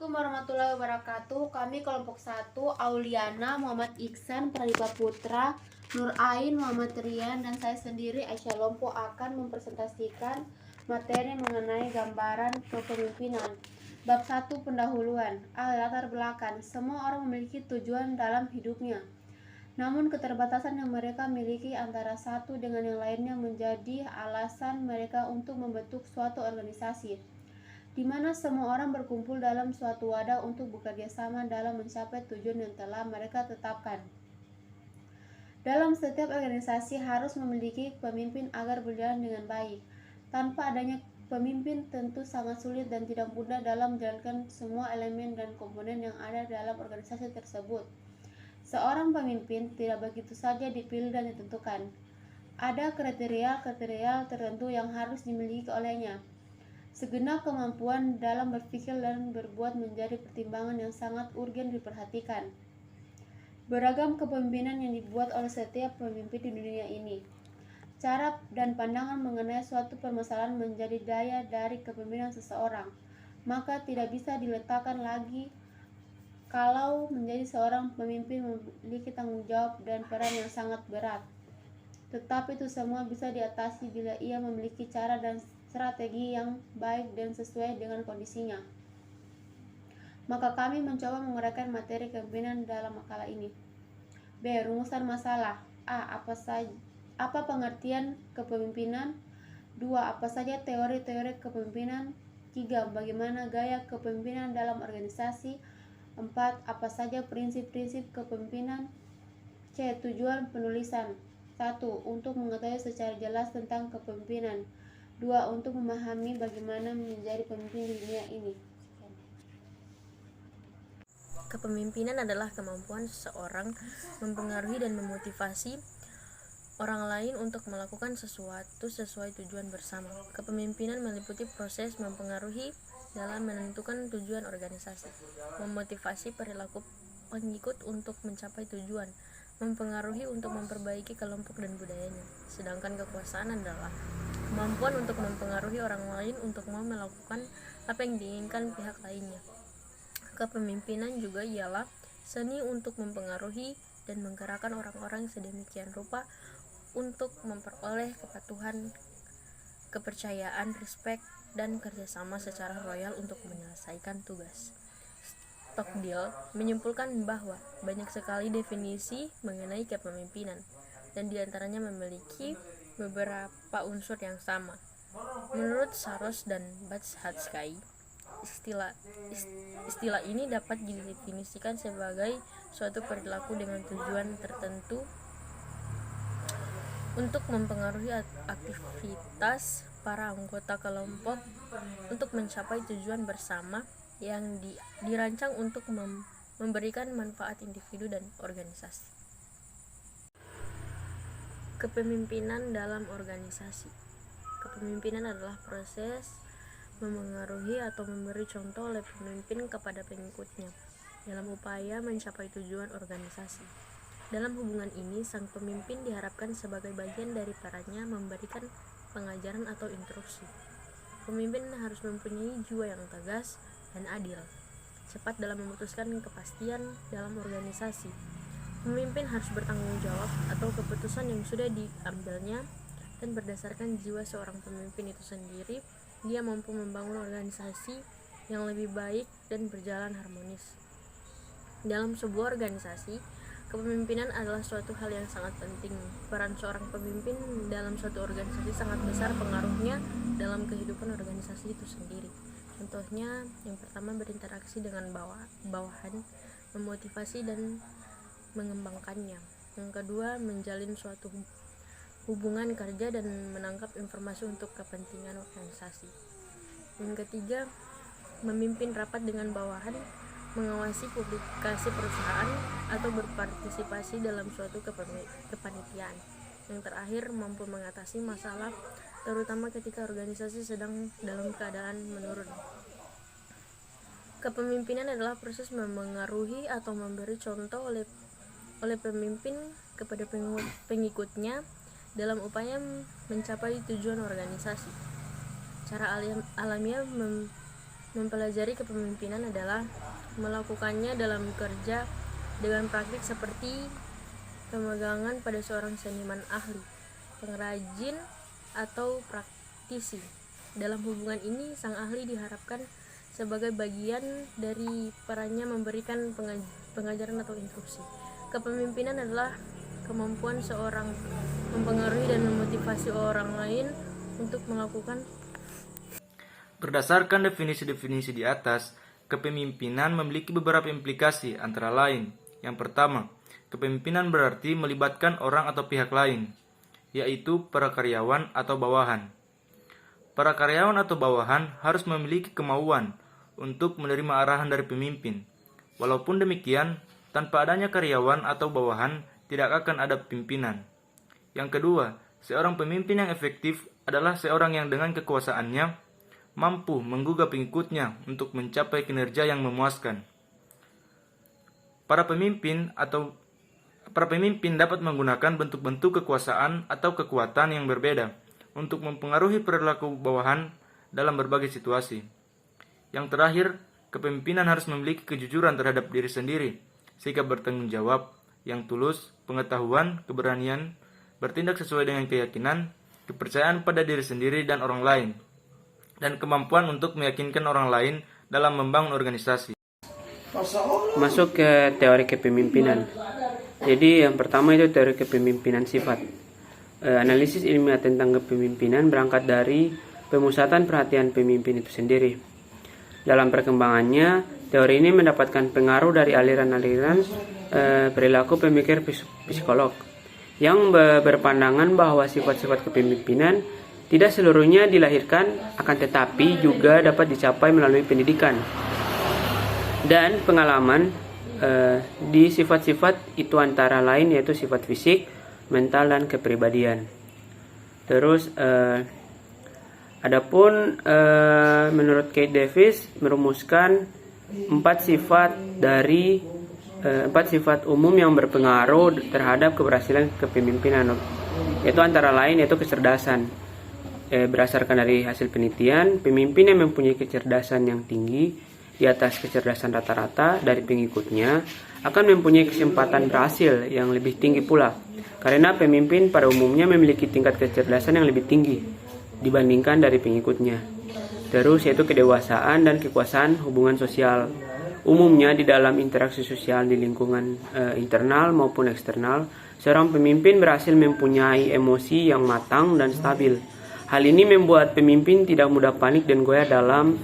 Assalamualaikum warahmatullahi wabarakatuh. Kami kelompok 1 Auliana, Muhammad Iksan, Pradipa Putra, Nur Ain, Muhammad Rian, dan saya sendiri Aisyah Lompo akan mempresentasikan materi mengenai gambaran kepemimpinan. Bab 1 pendahuluan. Latar belakang. Semua orang memiliki tujuan dalam hidupnya. Namun keterbatasan yang mereka miliki antara satu dengan yang lainnya menjadi alasan mereka untuk membentuk suatu organisasi, di mana semua orang berkumpul dalam suatu wadah untuk bekerja sama dalam mencapai tujuan yang telah mereka tetapkan. Dalam setiap organisasi harus memiliki pemimpin agar berjalan dengan baik. Tanpa adanya pemimpin tentu sangat sulit dan tidak mudah dalam menjalankan semua elemen dan komponen yang ada dalam organisasi tersebut. Seorang pemimpin tidak begitu saja dipilih dan ditentukan. Ada kriteria tertentu yang harus dimiliki olehnya. Segenap kemampuan dalam berpikir dan berbuat menjadi pertimbangan yang sangat urgen diperhatikan. Beragam kepemimpinan yang dibuat oleh setiap pemimpin di dunia ini. Cara dan pandangan mengenai suatu permasalahan menjadi daya dari kepemimpinan seseorang. Maka tidak bisa diletakkan lagi kalau menjadi seorang pemimpin memiliki tanggung jawab dan peran yang sangat berat. Tetapi itu semua bisa diatasi bila ia memiliki cara dan strategi yang baik dan sesuai dengan kondisinya. Maka kami mencoba menguraikan materi kepemimpinan dalam makalah ini. B. Rumusan masalah. A. Apa pengertian kepemimpinan? 2. Apa saja teori-teori kepemimpinan? 3. Bagaimana gaya kepemimpinan dalam organisasi? 4. Apa saja prinsip-prinsip kepemimpinan? C. Tujuan penulisan. 1. Untuk mengetahui secara jelas tentang kepemimpinan. 2. Untuk memahami bagaimana menjadi pemimpin di dunia ini. Kepemimpinan adalah kemampuan seseorang mempengaruhi dan memotivasi orang lain untuk melakukan sesuatu sesuai tujuan bersama. Kepemimpinan meliputi proses mempengaruhi dalam menentukan tujuan organisasi, memotivasi perilaku pengikut untuk mencapai tujuan, mempengaruhi untuk memperbaiki kelompok dan budayanya. Sedangkan kekuasaan adalah kemampuan untuk mempengaruhi orang lain untuk mau melakukan apa yang diinginkan pihak lainnya. Kepemimpinan juga ialah seni untuk mempengaruhi dan menggerakkan orang-orang sedemikian rupa untuk memperoleh kepatuhan, kepercayaan, respek, dan kerjasama secara royal untuk menyelesaikan tugas. Stockdale menyimpulkan bahwa banyak sekali definisi mengenai kepemimpinan, dan diantaranya memiliki beberapa unsur yang sama. Menurut Saros dan Batshatskai, istilah ini dapat didefinisikan sebagai suatu perilaku dengan tujuan tertentu untuk mempengaruhi aktivitas para anggota kelompok untuk mencapai tujuan bersama yang dirancang untuk memberikan manfaat individu dan organisasi. Kepemimpinan dalam organisasi. Kepemimpinan adalah proses memengaruhi atau memberi contoh oleh pemimpin kepada pengikutnya dalam upaya mencapai tujuan organisasi. Dalam hubungan ini, sang pemimpin diharapkan sebagai bagian dari perannya memberikan pengajaran atau instruksi. Pemimpin harus mempunyai jiwa yang tegas dan adil, cepat dalam memutuskan kepastian dalam organisasi. Pemimpin harus bertanggung jawab atas keputusan yang sudah diambilnya, dan berdasarkan jiwa seorang pemimpin itu sendiri, dia mampu membangun organisasi yang lebih baik dan berjalan harmonis. Dalam sebuah organisasi, kepemimpinan adalah suatu hal yang sangat penting. Peran seorang pemimpin dalam suatu organisasi sangat besar pengaruhnya dalam kehidupan organisasi itu sendiri. Contohnya, yang pertama berinteraksi dengan bawahan, memotivasi dan mengembangkannya. Yang kedua, menjalin suatu hubungan kerja dan menangkap informasi untuk kepentingan organisasi. Yang ketiga, memimpin rapat dengan bawahan, mengawasi publikasi perusahaan, atau berpartisipasi dalam suatu kepanitiaan. Yang terakhir, mampu mengatasi masalah, terutama ketika organisasi sedang dalam keadaan menurun. Kepemimpinan adalah proses memengaruhi atau memberi contoh oleh pemimpin kepada pengikutnya dalam upaya mencapai tujuan organisasi. Cara alamiah Mempelajari kepemimpinan adalah melakukannya dalam kerja dengan praktik seperti pemegangan pada seorang seniman ahli, pengrajin, atau praktisi. Dalam hubungan ini, sang ahli diharapkan sebagai bagian dari perannya memberikan pengajaran atau instruksi. Kepemimpinan adalah kemampuan seorang mempengaruhi dan memotivasi orang lain untuk melakukan. Berdasarkan definisi-definisi di atas, kepemimpinan memiliki beberapa implikasi, antara lain. Yang pertama, kepemimpinan berarti melibatkan orang atau pihak lain, yaitu para karyawan atau bawahan. Para karyawan atau bawahan harus memiliki kemauan untuk menerima arahan dari pemimpin. Walaupun demikian, tanpa adanya karyawan atau bawahan, tidak akan ada pimpinan. Yang kedua, seorang pemimpin yang efektif adalah seorang yang dengan kekuasaannya mampu menggugah pengikutnya untuk mencapai kinerja yang memuaskan. Para pemimpin dapat menggunakan bentuk-bentuk kekuasaan atau kekuatan yang berbeda untuk mempengaruhi perilaku bawahan dalam berbagai situasi. Yang terakhir, kepemimpinan harus memiliki kejujuran terhadap diri sendiri, sikap bertanggung jawab yang tulus, pengetahuan, keberanian, bertindak sesuai dengan keyakinan, kepercayaan pada diri sendiri dan orang lain, dan kemampuan untuk meyakinkan orang lain dalam membangun organisasi. Masuk ke teori kepemimpinan. Jadi yang pertama itu teori kepemimpinan sifat. Analisis ilmiah tentang kepemimpinan berangkat dari pemusatan perhatian pemimpin itu sendiri. Dalam perkembangannya, teori ini mendapatkan pengaruh dari aliran-aliran perilaku pemikir psikolog yang berpandangan bahwa sifat-sifat kepemimpinan tidak seluruhnya dilahirkan, akan tetapi juga dapat dicapai melalui pendidikan dan pengalaman di sifat-sifat itu antara lain yaitu sifat fisik, mental, dan kepribadian. Terus adapun menurut Kate Davis merumuskan empat sifat umum yang berpengaruh terhadap keberhasilan kepemimpinan, yaitu antara lain yaitu kecerdasan. Berdasarkan dari hasil penelitian, pemimpin yang mempunyai kecerdasan yang tinggi di atas kecerdasan rata-rata dari pengikutnya akan mempunyai kesempatan berhasil yang lebih tinggi pula, karena pemimpin pada umumnya memiliki tingkat kecerdasan yang lebih tinggi dibandingkan dari pengikutnya. Terus yaitu kedewasaan dan kekuasaan hubungan sosial. Umumnya di dalam interaksi sosial di lingkungan internal maupun eksternal, seorang pemimpin berhasil mempunyai emosi yang matang dan stabil. Hal ini membuat pemimpin tidak mudah panik dan goyah dalam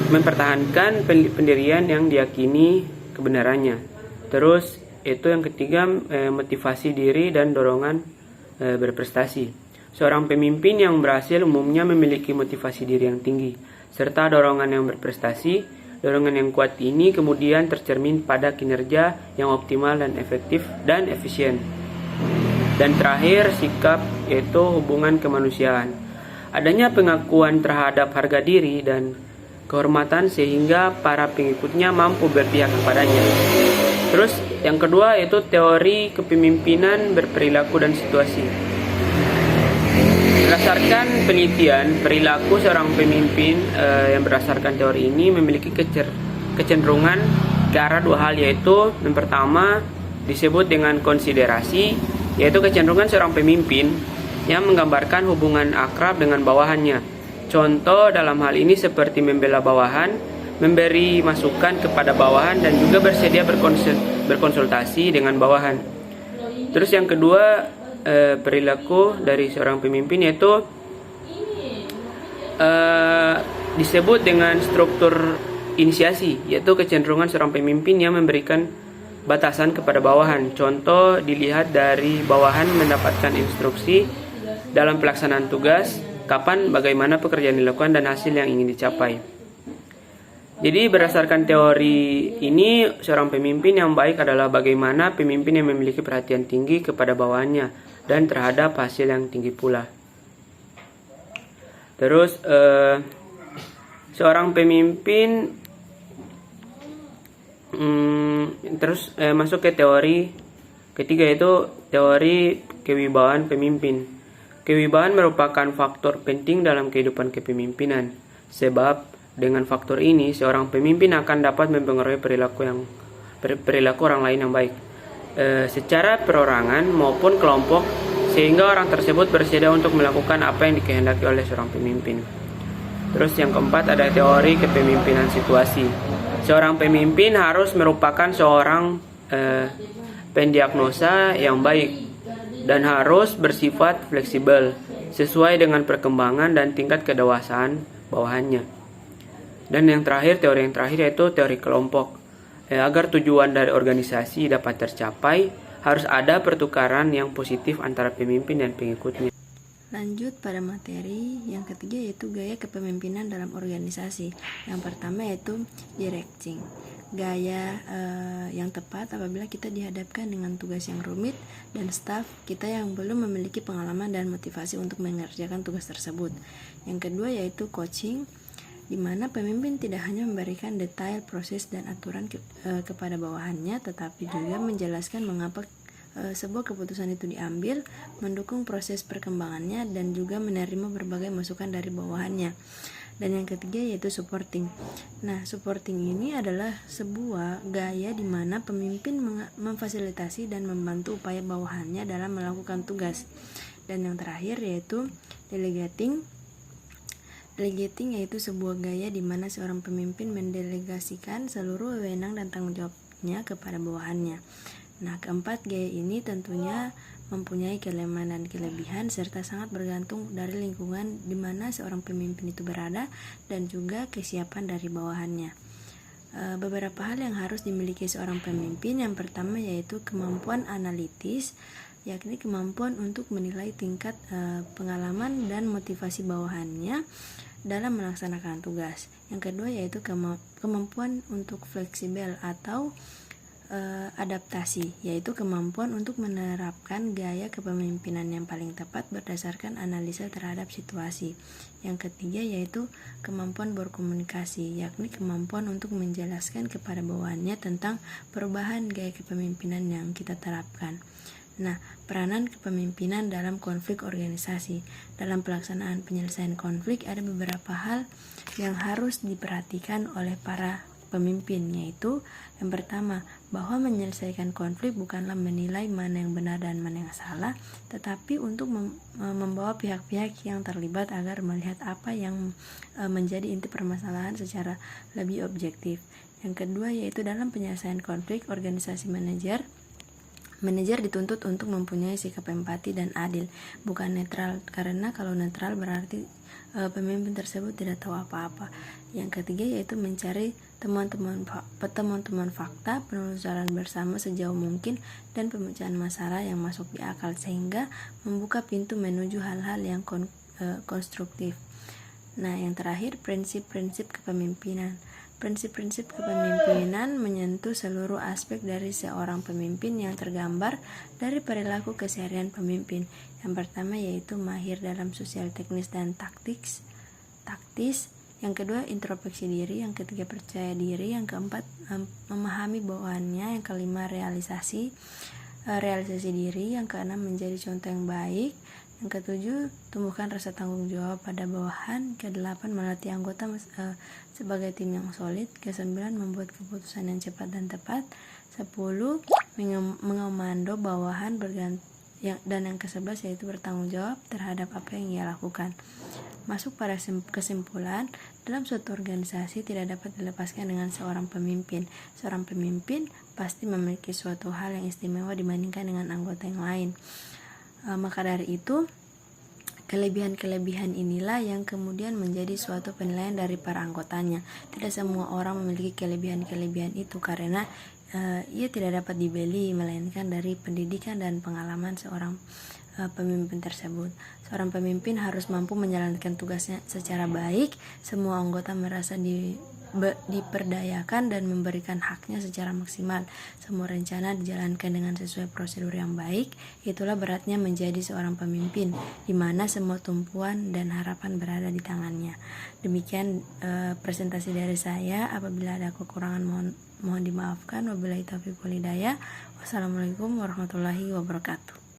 mempertahankan pendirian yang diyakini kebenarannya. Terus itu yang ketiga, motivasi diri dan dorongan berprestasi. Seorang pemimpin yang berhasil umumnya memiliki motivasi diri yang tinggi serta dorongan yang berprestasi. Dorongan yang kuat ini kemudian tercermin pada kinerja yang optimal dan efektif dan efisien. Dan terakhir, sikap yaitu hubungan kemanusiaan. Adanya pengakuan terhadap harga diri dan kehormatan sehingga para pengikutnya mampu berpihak kepadanya. Terus yang kedua yaitu teori kepemimpinan berperilaku dan situasi. Berdasarkan penelitian, perilaku seorang pemimpin yang berdasarkan teori ini memiliki kecenderungan ke arah dua hal, yaitu yang pertama disebut dengan konsiderasi, yaitu kecenderungan seorang pemimpin yang menggambarkan hubungan akrab dengan bawahannya. Contoh dalam hal ini seperti membela bawahan, memberi masukan kepada bawahan, dan juga bersedia berkonsultasi dengan bawahan. Terus yang kedua, perilaku dari seorang pemimpin yaitu disebut dengan struktur inisiasi, yaitu kecenderungan seorang pemimpin yang memberikan batasan kepada bawahan. Contoh dilihat dari bawahan mendapatkan instruksi dalam pelaksanaan tugas, kapan, bagaimana pekerjaan dilakukan, dan hasil yang ingin dicapai. Jadi berdasarkan teori ini, seorang pemimpin yang baik adalah bagaimana pemimpin yang memiliki perhatian tinggi kepada bawahannya dan terhadap hasil yang tinggi pula. Terus seorang pemimpin masuk ke teori ketiga, yaitu teori kewibawaan pemimpin. Kewibawaan merupakan faktor penting dalam kehidupan kepemimpinan, sebab dengan faktor ini seorang pemimpin akan dapat mempengaruhi perilaku orang lain yang baik, secara perorangan maupun kelompok, sehingga orang tersebut bersedia untuk melakukan apa yang dikehendaki oleh seorang pemimpin. Terus yang keempat ada teori kepemimpinan situasi. Seorang pemimpin harus merupakan seorang pendiagnosa yang baik dan harus bersifat fleksibel sesuai dengan perkembangan dan tingkat kedewasaan bawahannya. Dan yang terakhir, teori yang terakhir yaitu teori kelompok. Agar tujuan dari organisasi dapat tercapai, harus ada pertukaran yang positif antara pemimpin dan pengikutnya. Lanjut pada materi yang ketiga, yaitu gaya kepemimpinan dalam organisasi. Yang pertama yaitu directing. Gaya yang tepat apabila kita dihadapkan dengan tugas yang rumit dan staf kita yang belum memiliki pengalaman dan motivasi untuk mengerjakan tugas tersebut. Yang kedua yaitu coaching, di mana pemimpin tidak hanya memberikan detail proses dan aturan kepada bawahannya, tetapi juga menjelaskan mengapa sebuah keputusan itu diambil, mendukung proses perkembangannya, dan juga menerima berbagai masukan dari bawahannya. Dan yang ketiga yaitu supporting. Nah, supporting ini adalah sebuah gaya di mana pemimpin memfasilitasi dan membantu upaya bawahannya dalam melakukan tugas. Dan yang terakhir yaitu delegating. Delegating yaitu sebuah gaya di mana seorang pemimpin mendelegasikan seluruh wewenang dan tanggung jawabnya kepada bawahannya. Nah, keempat gaya ini tentunya mempunyai kelemahan dan kelebihan serta sangat bergantung dari lingkungan di mana seorang pemimpin itu berada dan juga kesiapan dari bawahannya. Beberapa hal yang harus dimiliki seorang pemimpin, yang pertama yaitu kemampuan analitis, yakni kemampuan untuk menilai tingkat pengalaman dan motivasi bawahannya dalam melaksanakan tugas. Yang kedua yaitu kemampuan untuk fleksibel atau adaptasi, yaitu kemampuan untuk menerapkan gaya kepemimpinan yang paling tepat berdasarkan analisa terhadap situasi. Yang ketiga yaitu kemampuan berkomunikasi, yakni kemampuan untuk menjelaskan kepada bawahannya tentang perubahan gaya kepemimpinan yang kita terapkan. Nah, peranan kepemimpinan dalam konflik organisasi. Dalam pelaksanaan penyelesaian konflik ada beberapa hal yang harus diperhatikan oleh para pemimpin, yaitu yang pertama, bahwa menyelesaikan konflik bukanlah menilai mana yang benar dan mana yang salah, tetapi untuk membawa pihak-pihak yang terlibat agar melihat apa yang menjadi inti permasalahan secara lebih objektif. Yang kedua yaitu dalam penyelesaian konflik organisasi manajer dituntut untuk mempunyai sikap empati dan adil, bukan netral, karena kalau netral berarti pemimpin tersebut tidak tahu apa-apa. Yang ketiga yaitu mencari teman-teman fakta, penelusuran bersama sejauh mungkin, dan pemecahan masalah yang masuk di akal sehingga membuka pintu menuju hal-hal yang konstruktif. Nah, yang terakhir prinsip-prinsip kepemimpinan. Prinsip-prinsip kepemimpinan menyentuh seluruh aspek dari seorang pemimpin yang tergambar dari perilaku keseharian pemimpin. Yang pertama yaitu mahir dalam sosial teknis dan taktis. Yang kedua introspeksi diri. Yang ketiga percaya diri. Yang keempat memahami bawahannya. Yang kelima realisasi diri. Yang keenam menjadi contoh yang baik. Yang ketujuh tumbuhkan rasa tanggung jawab pada bawahan. Kedelapan melatih anggota sebagai tim yang solid. Kesembilan membuat keputusan yang cepat dan tepat. 10 mengomando bawahan dan yang ke-11 yaitu bertanggung jawab terhadap apa yang ia lakukan. Masuk pada kesimpulan, dalam suatu organisasi tidak dapat dilepaskan dengan seorang pemimpin. Seorang pemimpin pasti memiliki suatu hal yang istimewa dibandingkan dengan anggota yang lain. Maka dari itu, kelebihan-kelebihan inilah yang kemudian menjadi suatu penilaian dari para anggotanya. Tidak semua orang memiliki kelebihan-kelebihan itu karena ia tidak dapat dibeli, melainkan dari pendidikan dan pengalaman seorang pemimpin tersebut. Seorang pemimpin harus mampu menjalankan tugasnya secara baik, semua anggota merasa diperdayakan dan memberikan haknya secara maksimal. Semua rencana dijalankan dengan sesuai prosedur yang baik. Itulah beratnya menjadi seorang pemimpin, di mana semua tumpuan dan harapan berada di tangannya. Demikian presentasi dari saya. Apabila ada kekurangan mohon dimaafkan. Wabillahi taufiq wal hidayah. Wassalamualaikum warahmatullahi wabarakatuh.